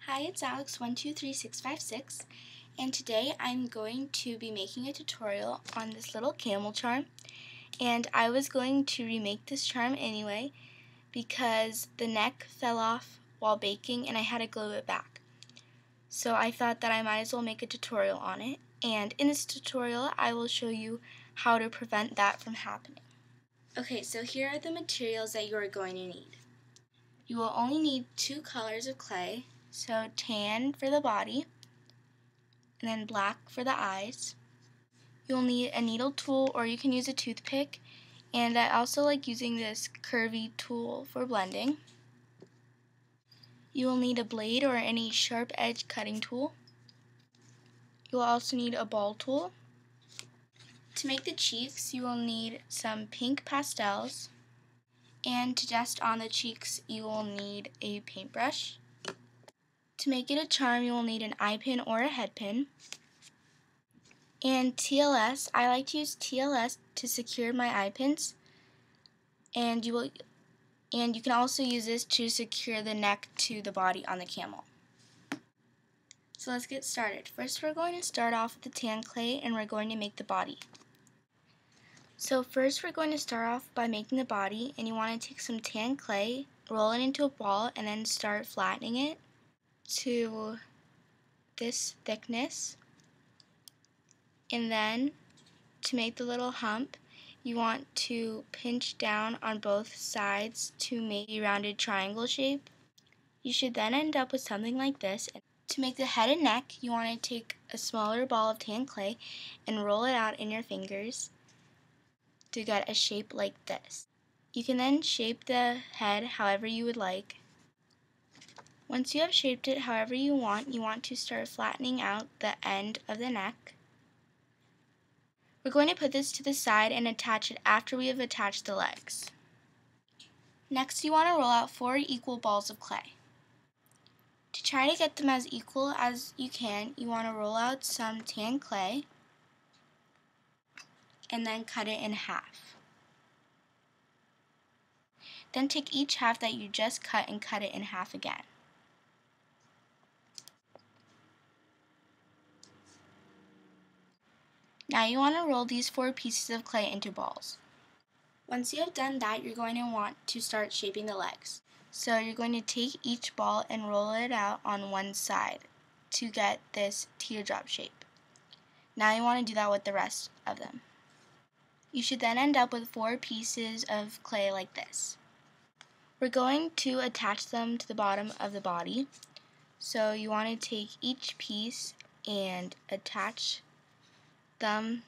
Hi, it's Alex123656, and today I'm going to be making a tutorial on this little camel charm. And I was going to remake this charm anyway because the neck fell off while baking and I had to glue it back. So I thought that I might as well make a tutorial on it, and in this tutorial I will show you how to prevent that from happening. Okay, so here are the materials that you are going to need. You will only need 2 colors of clay, so tan for the body, and then black for the eyes. You'll need a needle tool, or you can use a toothpick, and I also like using this curvy tool for blending. You will need a blade or any sharp edge cutting tool. You will also need a ball tool. To make the cheeks, you will need some pink pastels, and to dust on the cheeks, you will need a paintbrush. To make it a charm, you will need an eye pin or a head pin. And TLS, I like to use TLS to secure my eye pins. And you can also use this to secure the neck to the body on the camel. So let's get started. First we're going to start off with the tan clay and we're going to make the body. So first we're going to start off by making the body, and you want to take some tan clay, roll it into a ball, and then start flattening it to this thickness. And then to make the little hump, you want to pinch down on both sides to make a rounded triangle shape. You should then end up with something like this. To make the head and neck, you want to take a smaller ball of tan clay and roll it out in your fingers to get a shape like this. You can then shape the head however you would like. Once you have shaped it however you want to start flattening out the end of the neck. We're going to put this to the side and attach it after we have attached the legs. Next, you want to roll out 4 equal balls of clay. To try to get them as equal as you can, you want to roll out some tan clay and then cut it in half. Then take each half that you just cut and cut it in half again. Now you want to roll these 4 pieces of clay into balls. Once you have done that, you're going to want to start shaping the legs. So you're going to take each ball and roll it out on one side to get this teardrop shape. Now you want to do that with the rest of them. You should then end up with 4 pieces of clay like this. We're going to attach them to the bottom of the body. So you want to take each piece and attach them,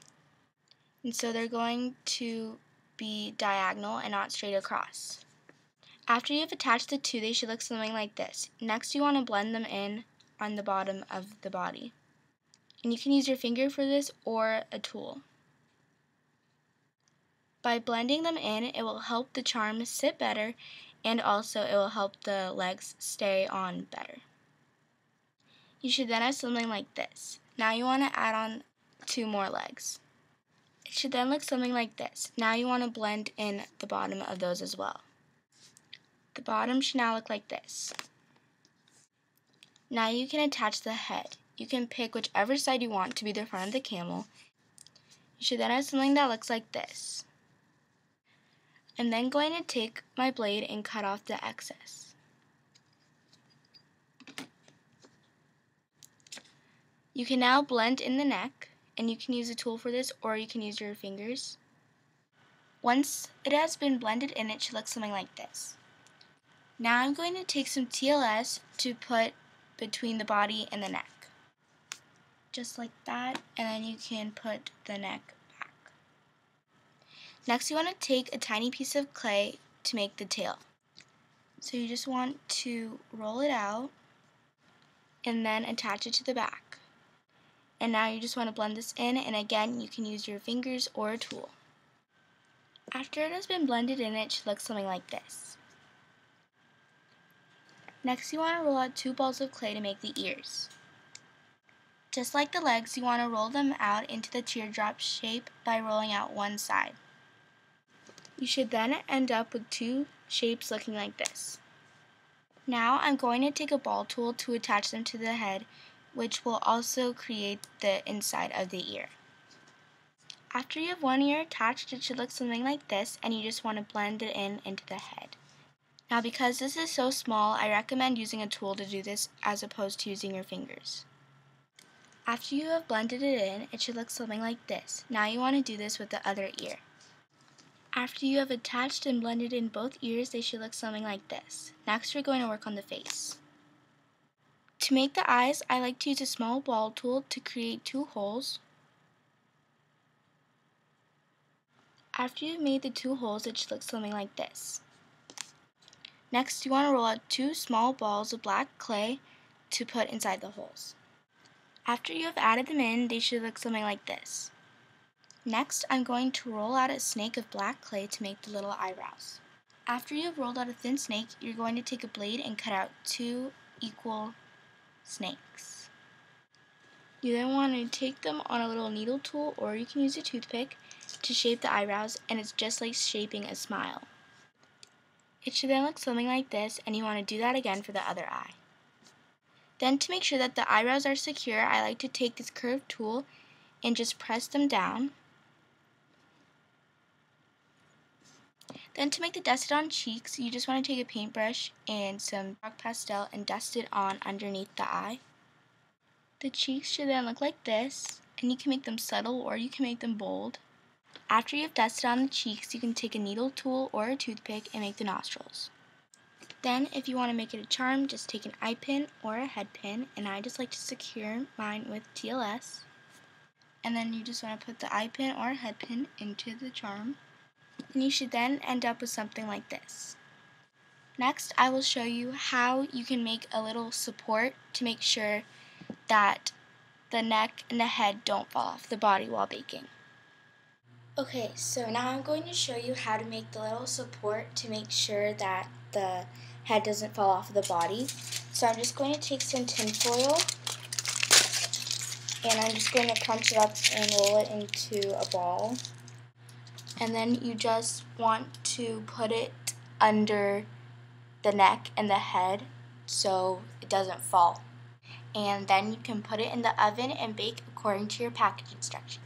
and so they're going to be diagonal and not straight across. After you've attached the 2, they should look something like this. Next, you want to blend them in on the bottom of the body. And you can use your finger for this or a tool. By blending them in, it will help the charm sit better, and also it will help the legs stay on better. You should then have something like this. Now you want to add on 2 more legs. It should then look something like this. Now you want to blend in the bottom of those as well. The bottom should now look like this. Now you can attach the head. You can pick whichever side you want to be the front of the camel. You should then have something that looks like this. I'm then going to take my blade and cut off the excess. You can now blend in the neck, and you can use a tool for this or you can use your fingers. Once it has been blended in, it should look something like this. Now I'm going to take some TLS to put between the body and the neck. Just like that, and then you can put the neck back. Next you want to take a tiny piece of clay to make the tail. So you just want to roll it out and then attach it to the back. And now you just want to blend this in, and again you can use your fingers or a tool. After it has been blended in, it should look something like this. Next you want to roll out 2 balls of clay to make the ears. Just like the legs, you want to roll them out into the teardrop shape by rolling out one side. You should then end up with 2 shapes looking like this. Now I'm going to take a ball tool to attach them to the head, which will also create the inside of the ear. After you have one ear attached, it should look something like this, and you just want to blend it into the head. Now because this is so small, I recommend using a tool to do this as opposed to using your fingers. After you have blended it in, it should look something like this. Now you want to do this with the other ear. After you have attached and blended in both ears, they should look something like this. Next, we're going to work on the face. To make the eyes, I like to use a small ball tool to create 2 holes. After you've made the 2 holes, it should look something like this. Next, you want to roll out 2 small balls of black clay to put inside the holes. After you have added them in, they should look something like this. Next, I'm going to roll out a snake of black clay to make the little eyebrows. After you have rolled out a thin snake, you're going to take a blade and cut out 2 equal snakes. You then want to take them on a little needle tool, or you can use a toothpick to shape the eyebrows, and it's just like shaping a smile. It should then look something like this, and you want to do that again for the other eye. Then to make sure that the eyebrows are secure, I like to take this curved tool and just press them down. Then to make the dusted on cheeks, you just want to take a paintbrush and some dark pastel and dust it on underneath the eye. The cheeks should then look like this, and you can make them subtle or you can make them bold. After you have dusted on the cheeks, you can take a needle tool or a toothpick and make the nostrils. Then if you want to make it a charm, just take an eye pin or a head pin, and I just like to secure mine with TLS. And then you just want to put the eye pin or head pin into the charm. And you should then end up with something like this. Next, I will show you how you can make a little support to make sure that the neck and the head don't fall off the body while baking. Okay, so now I'm going to show you how to make the little support to make sure that the head doesn't fall off of the body. So I'm just going to take some tin foil, and I'm just going to crunch it up and roll it into a ball. And then you just want to put it under the neck and the head so it doesn't fall. And then you can put it in the oven and bake according to your package instructions.